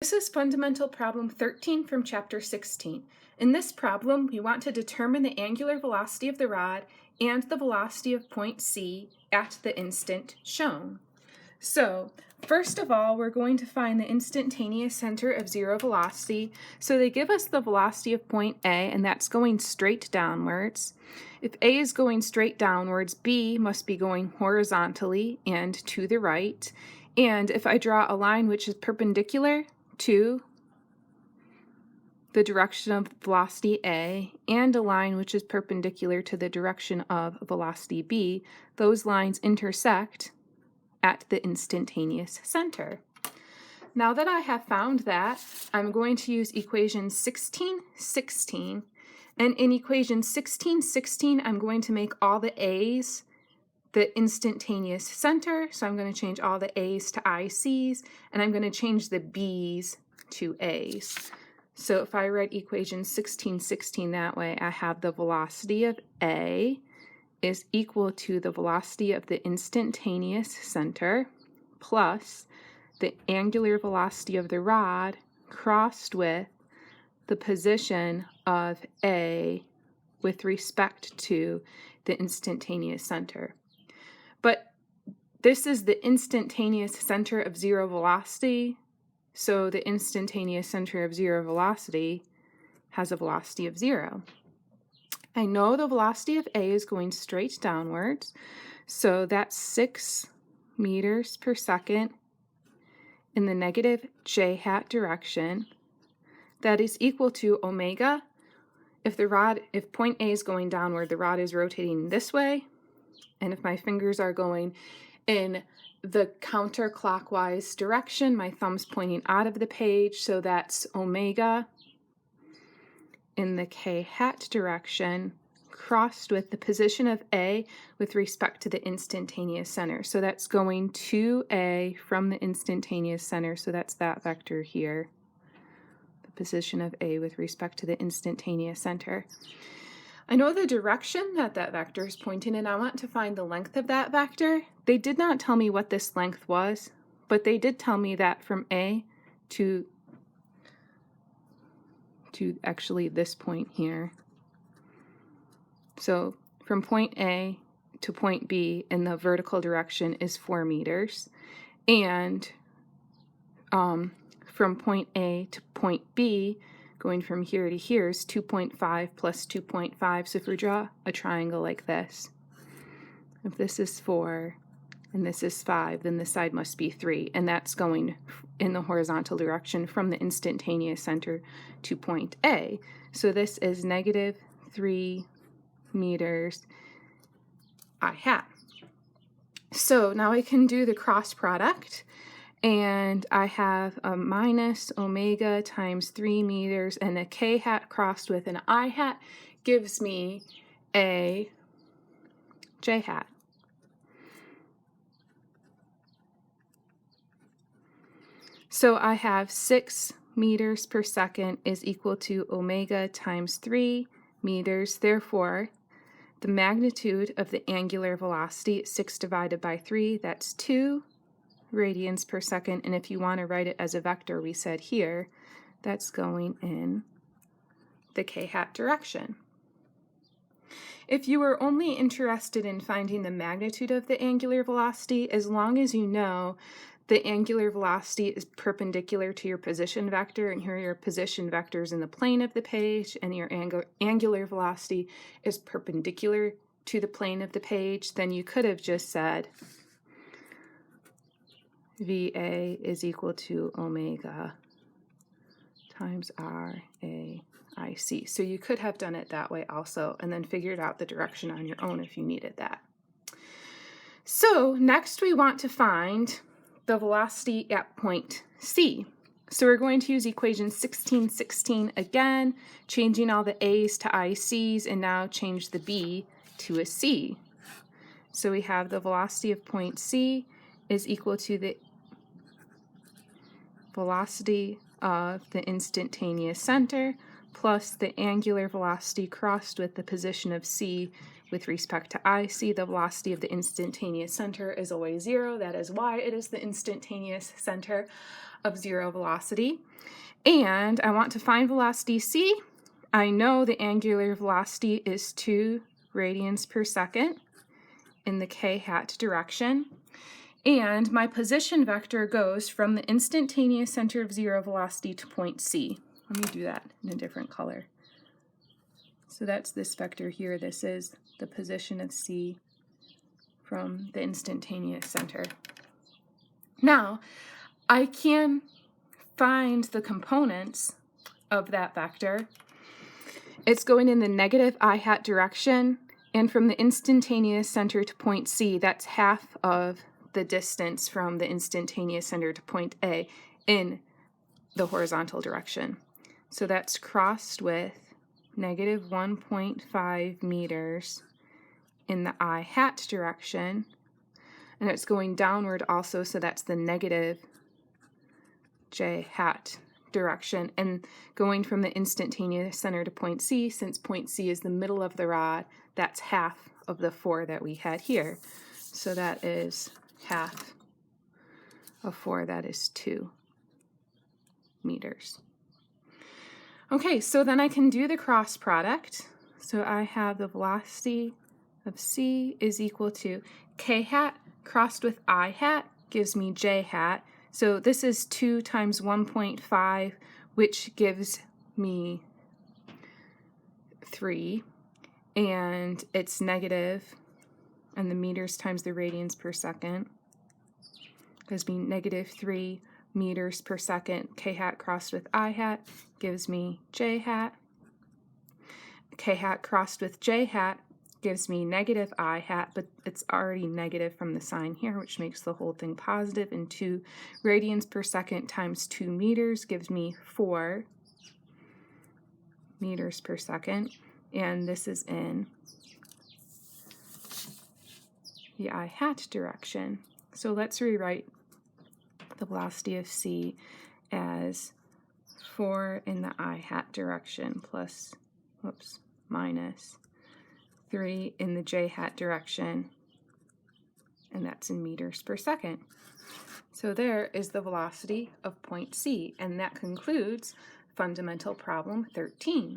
This is fundamental problem 13 from chapter 16. In this problem, we want to determine the angular velocity of the rod and the velocity of point C at the instant shown. So, first of all, we're going to find the instantaneous center of zero velocity. So they give us the velocity of point A, and that's going straight downwards. If A is going straight downwards, B must be going horizontally and to the right. And if I draw a line which is perpendicular to the direction of velocity A and a line which is perpendicular to the direction of velocity B, those lines intersect at the instantaneous center. Now that I have found that, I'm going to use equation 16-16. And in equation 16-16, I'm going to make all the A's the instantaneous center. So I'm going to change all the A's to IC's, and I'm going to change the B's to A's. So if I write equation 16-16 that way, I have the velocity of A is equal to the velocity of the instantaneous center plus the angular velocity of the rod crossed with the position of A with respect to the instantaneous center. But this is the instantaneous center of zero velocity, so the instantaneous center of zero velocity has a velocity of 0. I know the velocity of A is going straight downwards, so that's 6 meters per second in the negative j hat direction. That is equal to omega. If point A is going downward, the rod is rotating this way, and if my fingers are going in the counterclockwise direction, my thumb's pointing out of the page, so that's omega in the k hat direction crossed with the position of A with respect to the instantaneous center. So that's going to A from the instantaneous center, so that's that vector here, the position of A with respect to the instantaneous center. I know the direction that that vector is pointing, and I want to find the length of that vector. They did not tell me what this length was, but they did tell me that from A to actually this point here. So from point A to point B in the vertical direction is 4 meters. And from point A to point B, going from here to here is 2.5 plus 2.5. So if we draw a triangle like this, if this is 4 and this is 5, then this side must be 3, and that's going in the horizontal direction from the instantaneous center to point A. So this is negative 3 meters I hat. So now I can do the cross product, and I have a minus omega times 3 meters, and a k hat crossed with an I hat gives me a j hat. So I have 6 meters per second is equal to omega times 3 meters. Therefore, the magnitude of the angular velocity is 6 divided by 3. That's 2 radians per second. And if you want to write it as a vector, we said here, that's going in the k hat direction. If you are only interested in finding the magnitude of the angular velocity, as long as you know the angular velocity is perpendicular to your position vector, and here are your position vectors in the plane of the page, and your angular velocity is perpendicular to the plane of the page, then you could have just said VA is equal to omega times RAIC. So you could have done it that way also, and then figured out the direction on your own if you needed that. So next we want to find the velocity at point C. So we're going to use equation 16-16 again, changing all the A's to IC's, and now change the B to a C. So we have the velocity of point C is equal to the velocity of the instantaneous center plus the angular velocity crossed with the position of C with respect to IC, the velocity of the instantaneous center is always 0. That is why it is the instantaneous center of 0 velocity. And I want to find velocity c. I know the angular velocity is 2 radians per second in the k hat direction. And my position vector goes from the instantaneous center of 0 velocity to point C. Let me do that in a different color. So that's this vector here. This is the position of C from the instantaneous center. Now, I can find the components of that vector. It's going in the negative I hat direction, and from the instantaneous center to point C, that's half of the distance from the instantaneous center to point A in the horizontal direction. So that's crossed with negative 1.5 meters in the I hat direction, and it's going downward also, so that's the negative J hat direction, and going from the instantaneous center to point C, since point C is the middle of the rod, that's half of the 4 that we had here. So that is half of 4, that is 2 meters. Okay, so then I can do the cross product. So I have the velocity of C is equal to k hat crossed with I hat gives me j hat. So this is 2 times 1.5, which gives me 3, and it's negative, and the meters times the radians per second gives me negative 3 meters per second. K hat crossed with I hat gives me j hat. K hat crossed with j hat gives me negative I hat, but it's already negative from the sign here, which makes the whole thing positive, and 2 radians per second times 2 meters gives me 4 meters per second, and this is in the I hat direction. So let's rewrite the velocity of C as 4 in the I hat direction plus, minus 3 in the j hat direction, and that's in meters per second. So there is the velocity of point C, and that concludes fundamental problem 13.